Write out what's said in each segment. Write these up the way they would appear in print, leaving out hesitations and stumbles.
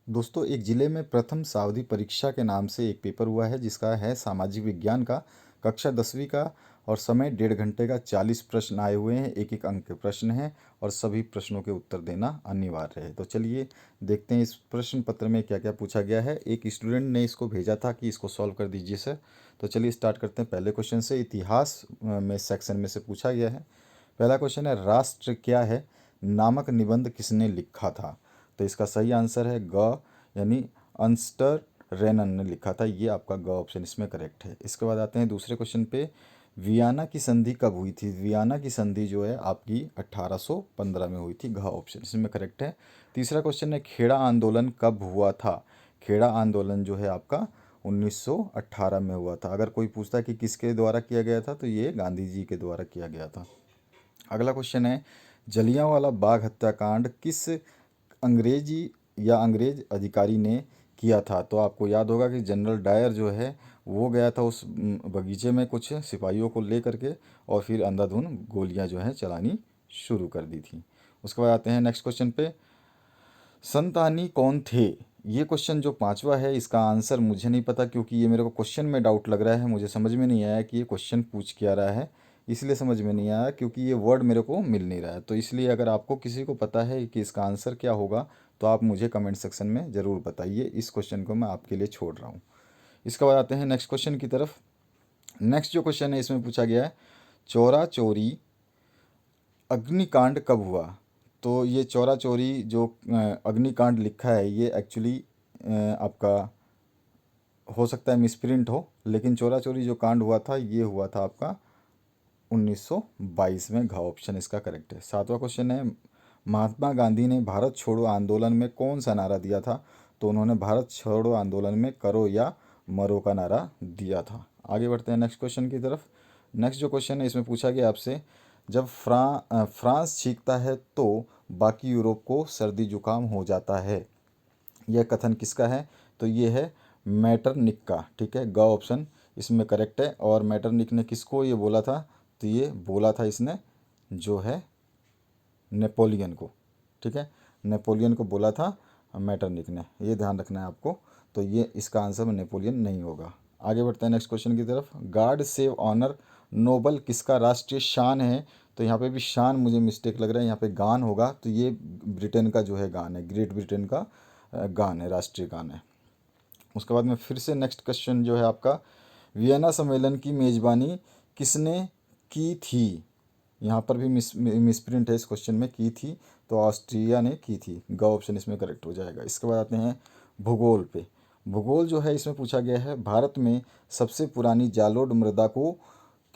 दोस्तों, एक ज़िले में प्रथम सावधि परीक्षा के नाम से एक पेपर हुआ है जिसका है सामाजिक विज्ञान का, कक्षा 10वीं का। और समय 1.5 घंटे का। 40 प्रश्न आए हुए हैं, एक एक अंक के प्रश्न हैं और सभी प्रश्नों के उत्तर देना अनिवार्य है। तो चलिए देखते हैं इस प्रश्न पत्र में क्या क्या पूछा गया है। एक स्टूडेंट ने इसको भेजा था कि इसको सॉल्व कर दीजिए सर। तो चलिए स्टार्ट करते हैं पहले क्वेश्चन से। इतिहास में सेक्शन में से पूछा गया है। पहला क्वेश्चन है, राष्ट्र क्या है नामक निबंध किसने लिखा था। तो इसका सही आंसर है ग, यानी अंस्टर रेनन ने लिखा था। ये आपका ग ऑप्शन इसमें करेक्ट है। इसके बाद आते हैं दूसरे क्वेश्चन पे। वियना की संधि कब हुई थी। वियना की संधि जो है आपकी 1815 में हुई थी। घ ऑप्शन इसमें करेक्ट है। तीसरा क्वेश्चन है, खेड़ा आंदोलन कब हुआ था। खेड़ा आंदोलन जो है आपका 1918 में हुआ था। अगर कोई पूछता है कि किसके द्वारा किया गया था, तो ये गांधी जी के द्वारा किया गया था। अगला क्वेश्चन है, जलियांवाला बाग हत्याकांड किस अंग्रेजी या अंग्रेज अधिकारी ने किया था। तो आपको याद होगा कि जनरल डायर जो है वो गया था उस बगीचे में कुछ सिपाहियों को ले करके, और फिर अंधाधुंध गोलियां जो हैं चलानी शुरू कर दी थी। उसके बाद आते हैं नेक्स्ट क्वेश्चन पे। संतानी कौन थे। ये क्वेश्चन जो पांचवा है, इसका आंसर मुझे नहीं पता, क्योंकि ये मेरे को क्वेश्चन में डाउट लग रहा है। मुझे समझ में नहीं आया कि ये क्वेश्चन पूछ क्या रहा है। इसलिए समझ में नहीं आया क्योंकि ये वर्ड मेरे को मिल नहीं रहा है। तो इसलिए अगर आपको किसी को पता है कि इसका आंसर क्या होगा, तो आप मुझे कमेंट सेक्शन में ज़रूर बताइए। इस क्वेश्चन को मैं आपके लिए छोड़ रहा हूँ। इसके बाद आते हैं नेक्स्ट क्वेश्चन की तरफ। नेक्स्ट जो क्वेश्चन है इसमें पूछा गया है, चौरा चोरी अग्निकांड कब हुआ। तो ये चौरा चोरी जो अग्निकांड लिखा है, ये एक्चुअली आपका हो सकता है मिसप्रिंट हो, लेकिन चौरा चोरी जो कांड हुआ था ये हुआ था आपका 1922 में। घ ऑप्शन इसका करेक्ट है। सातवां क्वेश्चन है, महात्मा गांधी ने भारत छोड़ो आंदोलन में कौन सा नारा दिया था। तो उन्होंने भारत छोड़ो आंदोलन में करो या मरो का नारा दिया था। आगे बढ़ते हैं नेक्स्ट क्वेश्चन की तरफ। नेक्स्ट जो क्वेश्चन है इसमें पूछा गया आपसे, जब फ्रांस छींकता है तो बाकी यूरोप को सर्दी जुकाम हो जाता है। यह कथन किसका है। तो ये है मैटरनिक का। ठीक है, ग ऑप्शन इसमें करेक्ट है। और मैटरनिक ने किसको ये बोला था। तो ये बोला था इसने जो है नेपोलियन को। ठीक है, नेपोलियन को बोला था मैटरनिक ने, ये ध्यान रखना है आपको। तो ये इसका आंसर नेपोलियन नहीं होगा। आगे बढ़ते हैं नेक्स्ट क्वेश्चन की तरफ। गार्ड सेव ऑनर नोबल किसका राष्ट्रीय शान है। तो यहाँ पे भी शान मुझे मिस्टेक लग रहा है, यहाँ पे गान होगा। तो ये ब्रिटेन का जो है गान है, ग्रेट ब्रिटेन का गान है, राष्ट्रीय गान है। उसके बाद में फिर से नेक्स्ट क्वेश्चन जो है आपका, वियना सम्मेलन की मेज़बानी किसने की थी। यहाँ पर भी मिसप्रिंट है इस क्वेश्चन में, की थी तो ऑस्ट्रिया ने की थी। ग ऑप्शन इसमें करेक्ट हो जाएगा। इसके बाद आते हैं भूगोल पे। भूगोल जो है इसमें पूछा गया है, भारत में सबसे पुरानी जालोड मृदा को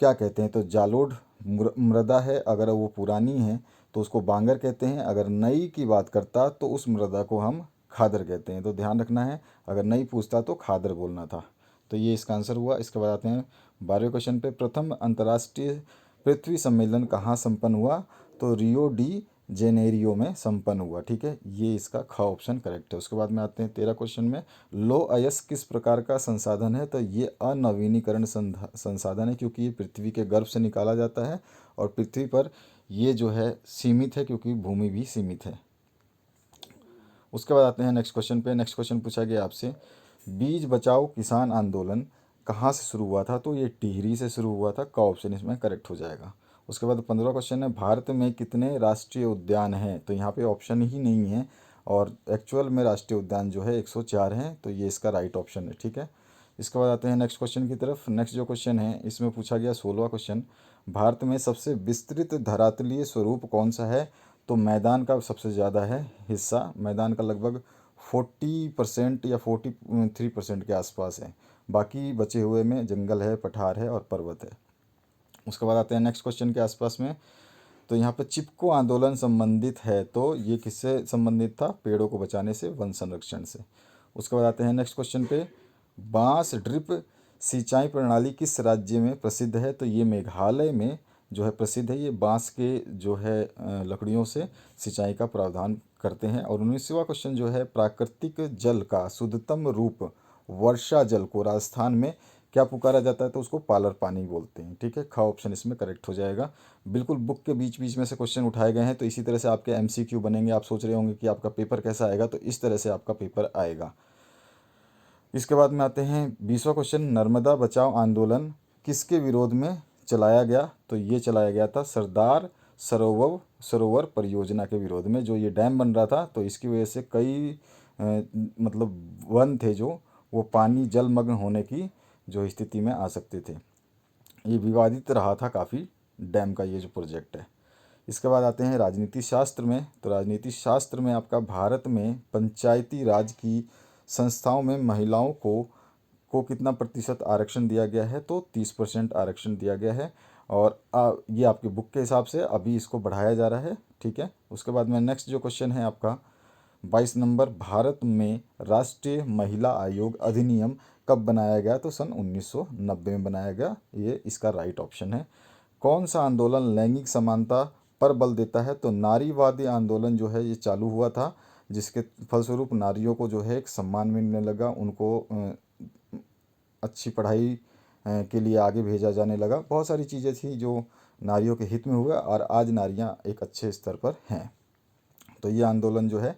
क्या कहते हैं। तो जालोड मृदा है, अगर वो पुरानी है तो उसको बांगर कहते हैं। अगर नई की बात करता तो उस मृदा को हम खादर कहते हैं। तो ध्यान रखना है, अगर नई पूछता तो खादर बोलना था। तो ये इसका आंसर हुआ। इसके बाद आते हैं 12वें क्वेश्चन पे। प्रथम अंतर्राष्ट्रीय पृथ्वी सम्मेलन कहाँ संपन्न हुआ। तो रियो डी जेनेरियो में संपन्न हुआ। ठीक है, ये इसका ख ऑप्शन करेक्ट है। उसके बाद में आते हैं 13 क्वेश्चन में, लो अयस्क किस प्रकार का संसाधन है। तो ये अनवीनीकरण संसाधन है, क्योंकि ये पृथ्वी के गर्भ से निकाला जाता है और पृथ्वी पर ये जो है सीमित है, क्योंकि भूमि भी सीमित है। उसके बाद आते हैं नेक्स्ट क्वेश्चन पे। नेक्स्ट क्वेश्चन पूछा गया आपसे, बीज बचाओ किसान आंदोलन कहाँ से शुरू हुआ था। तो ये टिहरी से शुरू हुआ था। का ऑप्शन इसमें करेक्ट हो जाएगा। उसके बाद 15वां क्वेश्चन है, भारत में कितने राष्ट्रीय उद्यान हैं। तो यहाँ पे ऑप्शन ही नहीं है, और एक्चुअल में राष्ट्रीय उद्यान जो है 104 हैं। तो ये इसका राइट ऑप्शन है। ठीक है, इसके बाद आते हैं नेक्स्ट क्वेश्चन की तरफ। नेक्स्ट जो क्वेश्चन है इसमें पूछा गया 16वां क्वेश्चन, भारत में सबसे विस्तृत धरातलीय स्वरूप कौन सा है। तो मैदान का सबसे ज़्यादा है हिस्सा, मैदान का लगभग 40% या 43% के आसपास है। बाकी बचे हुए में जंगल है, पठार है और पर्वत है। उसके बाद आते हैं नेक्स्ट क्वेश्चन के आसपास में। तो यहाँ पे चिपको आंदोलन संबंधित है, तो ये किससे संबंधित था। पेड़ों को बचाने से, वन संरक्षण से। उसके बाद आते हैं नेक्स्ट क्वेश्चन पे, बांस ड्रिप सिंचाई प्रणाली किस राज्य में प्रसिद्ध है। तो ये मेघालय में जो है प्रसिद्ध है। ये बांस के जो है लकड़ियों से सिंचाई का प्रावधान करते हैं। और 19वां क्वेश्चन जो है, प्राकृतिक जल का शुद्धतम रूप वर्षा जल को राजस्थान में क्या पुकारा जाता है, तो उसको पालर पानी बोलते हैं। ठीक है, ख ऑप्शन इसमें करेक्ट हो जाएगा। बिल्कुल बुक के बीच बीच में से क्वेश्चन उठाए गए हैं, तो इसी तरह से आपके एमसीक्यू बनेंगे। आप सोच रहे होंगे कि आपका पेपर कैसा आएगा, तो इस तरह से आपका पेपर आएगा। इसके बाद में आते हैं 20वां क्वेश्चन, नर्मदा बचाओ आंदोलन किसके विरोध में चलाया गया, तो ये चलाया गया था सरदार सरोवर परियोजना के विरोध में। जो ये डैम बन रहा था, तो इसकी वजह से कई मतलब वन थे जो वो पानी जलमग्न होने की जो स्थिति में आ सकते थे। ये विवादित रहा था काफ़ी, डैम का ये जो प्रोजेक्ट है। इसके बाद आते हैं राजनीति शास्त्र में। तो राजनीति शास्त्र में आपका भारत में पंचायती राज की संस्थाओं में महिलाओं को कितना प्रतिशत आरक्षण दिया गया है, तो 30% आरक्षण दिया गया है। और ये आपकी बुक के हिसाब से अभी इसको बढ़ाया जा रहा है। ठीक है, उसके बाद में नेक्स्ट जो क्वेश्चन है आपका 22 नंबर, भारत में राष्ट्रीय महिला आयोग अधिनियम कब बनाया गया, तो सन 1990 में बनाया गया। ये इसका राइट ऑप्शन है। कौन सा आंदोलन लैंगिक समानता पर बल देता है, तो नारीवादी आंदोलन जो है ये चालू हुआ था, जिसके फलस्वरूप नारियों को जो है एक सम्मान मिलने लगा, उनको अच्छी पढ़ाई के लिए आगे भेजा जाने लगा। बहुत सारी चीज़ें थी जो नारियों के हित में हुआ, और आज नारियां एक अच्छे स्तर पर हैं। तो ये आंदोलन जो है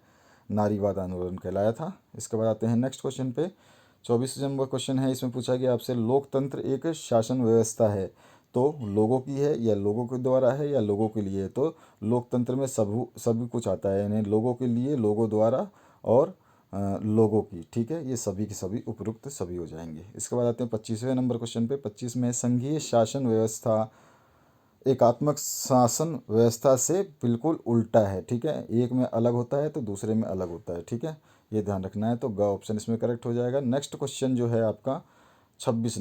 नारीवाद आंदोलन कहलाया था। इसके बाद आते हैं नेक्स्ट क्वेश्चन पे। 24 नंबर क्वेश्चन है, इसमें पूछा गया आपसे लोकतंत्र एक शासन व्यवस्था है, तो लोगों की है या लोगों के द्वारा है या लोगों के लिए है, तो लोकतंत्र में सभी कुछ आता है, यानी लोगों के लिए, लोगों द्वारा और लोगों की। ठीक है, ये सभी के सभी उपयुक्त सभी हो जाएंगे। इसके बाद आते हैं 25वें नंबर क्वेश्चन पे। 25 में संघीय शासन व्यवस्था एकात्मक शासन व्यवस्था से बिल्कुल उल्टा है। ठीक है, एक में अलग होता है तो दूसरे में अलग होता है। ठीक है, ये ध्यान रखना है, तो ग ऑप्शन इसमें करेक्ट हो जाएगा। नेक्स्ट क्वेश्चन जो है आपका 26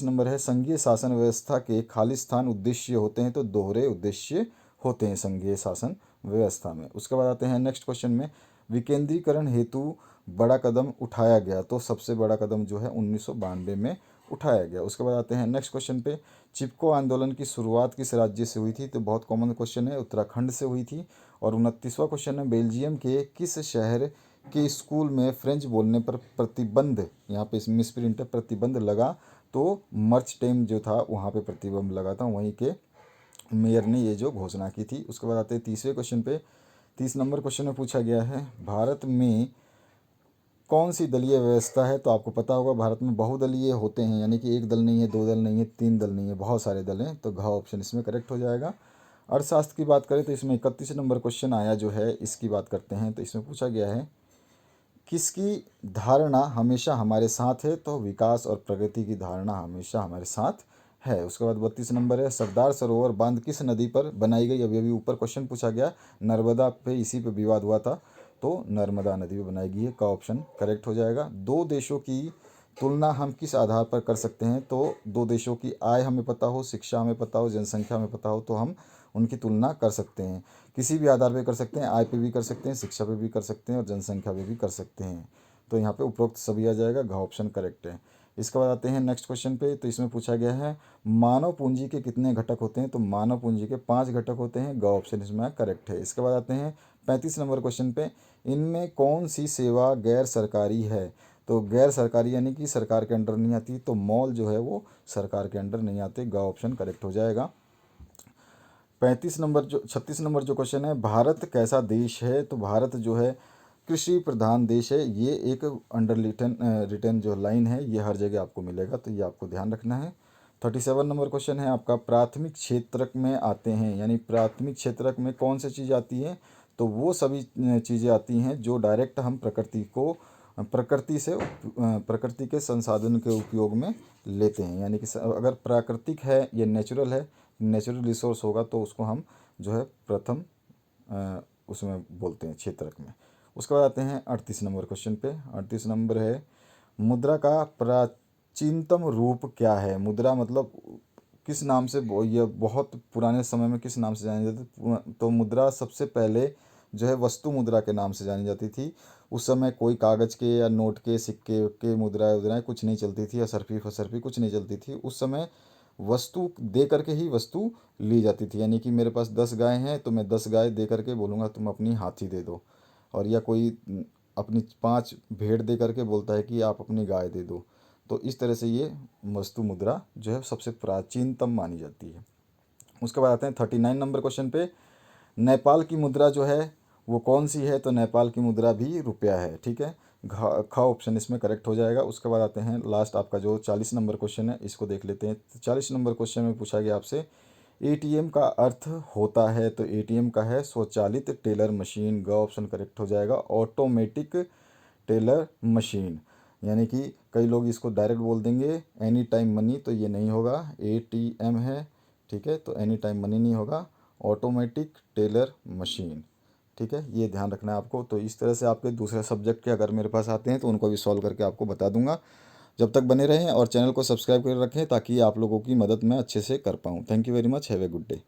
नंबर है, संघीय शासन व्यवस्था के खालिस्तान उद्देश्य होते हैं, तो दोहरे उद्देश्य होते हैं संघीय शासन व्यवस्था में। उसके बाद आते हैं नेक्स्ट क्वेश्चन में, विकेंद्रीकरण हेतु बड़ा कदम उठाया गया, तो सबसे बड़ा कदम जो है 1992 में उठाया गया। उसके बाद आते हैं नेक्स्ट क्वेश्चन पे, चिपको आंदोलन की शुरुआत किस राज्य से हुई थी, तो बहुत कॉमन क्वेश्चन है, उत्तराखंड से हुई थी। और 29वां क्वेश्चन है, बेल्जियम के किस शहर के स्कूल में फ्रेंच बोलने पर प्रतिबंध, यहाँ पे मिसप्रिंट है, प्रतिबंध लगा, तो मर्च टाइम जो था वहाँ पे प्रतिबंध लगा था, वहीं के मेयर ने ये जो घोषणा की थी। उसके बाद आते हैं 30वें क्वेश्चन पे। 30 नंबर क्वेश्चन में पूछा गया है, भारत में कौन सी दलीय व्यवस्था है, तो आपको पता होगा भारत में बहुदलीय होते हैं, यानी कि एक दल नहीं है, दो दल नहीं है, तीन दल नहीं है, बहुत सारे दल हैं, तो घ ऑप्शन इसमें करेक्ट हो जाएगा। अर्थशास्त्र की बात करें तो इसमें 31 नंबर क्वेश्चन आया जो है, इसकी बात करते हैं। तो इसमें पूछा गया है, किसकी धारणा हमेशा हमारे साथ है, तो विकास और प्रगति की धारणा हमेशा हमारे साथ है। उसके बाद 32 नंबर है, सरदार सरोवर बांध किस नदी पर बनाई गई, अभी अभी ऊपर क्वेश्चन पूछा गया, नर्मदा पे इसी पे विवाद हुआ था, तो नर्मदा नदी पे बनाई गई है, का ऑप्शन करेक्ट हो जाएगा। दो देशों की तुलना हम किस आधार पर कर सकते हैं, तो दो देशों की आय हमें पता हो, शिक्षा हमें पता हो, जनसंख्या हमें पता हो, तो हम उनकी तुलना कर सकते हैं। किसी भी आधार पे कर सकते हैं, आय पे भी कर सकते हैं, शिक्षा पे भी कर सकते हैं, और जनसंख्या पे भी कर सकते हैं। तो यहाँ पे उपरोक्त सभी आ जाएगा, घ ऑप्शन करेक्ट है। इसके बाद आते हैं नेक्स्ट क्वेश्चन पे। तो इसमें पूछा गया है, मानव पूंजी के कितने घटक होते हैं, तो मानव पूंजी के 5 घटक होते हैं, ग ऑप्शन इसमें करेक्ट है। इसके बाद आते हैं 35 नंबर क्वेश्चन पे, इनमें कौन सी सेवा गैर सरकारी है, तो गैर सरकारी यानी कि सरकार के अंडर नहीं आती, तो मॉल जो है वो सरकार के अंडर नहीं आते, ग ऑप्शन करेक्ट हो जाएगा। 36 नंबर जो क्वेश्चन है, भारत कैसा देश है, तो भारत जो है कृषि प्रधान देश है। ये एक अंडर रिटन जो लाइन है, ये हर जगह आपको मिलेगा, तो ये आपको ध्यान रखना है। 37 नंबर क्वेश्चन है आपका, प्राथमिक क्षेत्रक में आते हैं, यानी प्राथमिक क्षेत्रक में कौन सी चीज़ आती है, तो वो सभी चीज़ें आती हैं जो डायरेक्ट हम प्रकृति के संसाधन के उपयोग में लेते हैं, यानी कि अगर प्राकृतिक है या नेचुरल है, नेचुरल रिसोर्स होगा, तो उसको हम जो है प्रथम उसमें बोलते हैं क्षेत्रक में। उसके बाद आते हैं 38 नंबर क्वेश्चन पे। 38 नंबर है, मुद्रा का प्राचीनतम रूप क्या है, मुद्रा मतलब किस नाम से ये बहुत पुराने समय में किस नाम से जानी जाती, तो मुद्रा सबसे पहले जो है वस्तु मुद्रा के नाम से जानी जाती थी। उस समय कोई कागज़ के या नोट के सिक्के के मुद्राएं कुछ नहीं चलती थी, या सरफी फसरफी कुछ नहीं चलती थी। उस समय वस्तु दे करके ही वस्तु ली जाती थी, यानी कि मेरे पास 10 गाय हैं, तो मैं 10 गाय दे करके बोलूँगा तुम अपनी हाथी दे दो, और या कोई अपनी 5 भेड़ दे करके बोलता है कि आप अपनी गाय दे दो, तो इस तरह से ये वस्तु मुद्रा जो है सबसे प्राचीनतम मानी जाती है। उसके बाद आते हैं 39 नंबर क्वेश्चन पे। नेपाल की मुद्रा जो है वो कौन सी है? तो नेपाल की मुद्रा भी रुपया है, ठीक है। ख ऑप्शन इसमें करेक्ट हो जाएगा। उसके बाद आते हैं लास्ट आपका जो 40 नंबर क्वेश्चन है, इसको देख लेते हैं। 40 नंबर क्वेश्चन में पूछा गया आपसे एटीएम का अर्थ होता है, तो एटीएम का है स्वचालित टेलर मशीन। ग ऑप्शन करेक्ट हो जाएगा, ऑटोमेटिक टेलर मशीन। यानी कि कई लोग इसको डायरेक्ट बोल देंगे एनी टाइम मनी, तो ये नहीं होगा, एटीएम है, ठीक है। तो एनी टाइम मनी नहीं होगा, ऑटोमेटिक टेलर मशीन, ठीक है। ये ध्यान रखना है आपको। तो इस तरह से आपके दूसरे सब्जेक्ट के अगर मेरे पास आते हैं तो उनको भी सॉल्व करके आपको बता दूंगा। जब तक बने रहें और चैनल को सब्सक्राइब कर रखें ताकि आप लोगों की मदद मैं अच्छे से कर पाऊँ। Thank you very much, have a good day.